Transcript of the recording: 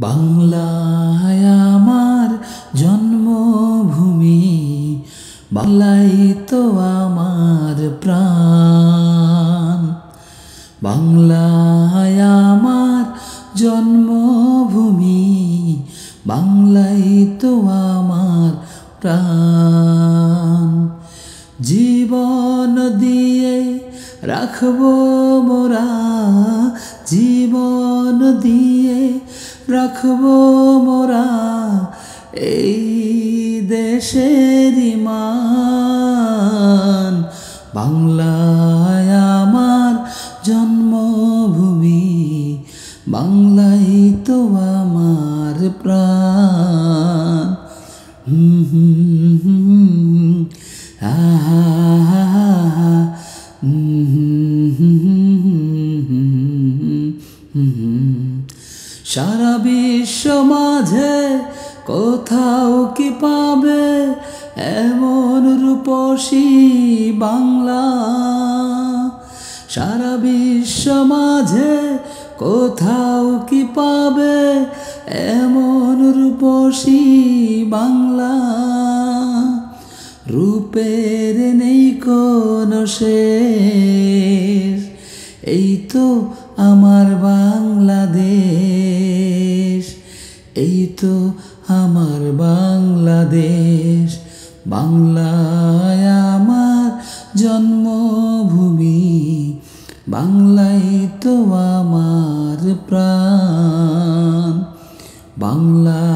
বাংলায় আমার জন্মভূমি, বাংলাই তো আমার প্রাণ। বাংলায় আমার জন্মভূমি, বাংলাই তো আমার প্রাণ। জীবন দিয়ে রাখবো মোরা, জীবন দিয়ে রাখবো মোরা এই দেশের মান। বাংলায় আমার জন্মভূমি, বাংলাই তো আমার প্রাণ। সারা বিশ্ব মাঝে কোথাও কি পাবে এমন রূপসী বাংলা? সারা বিশ্ব মাঝে কোথাও কি পাবে এমন রূপসী বাংলা? রূপের নেই কোনো শেষ, এই তো আমার বাংলাদেশ, এই তো আমার বাংলাদেশ। বাংলায় আমার জন্মভূমি, বাংলাই তো আমার প্রাণ। বাংলা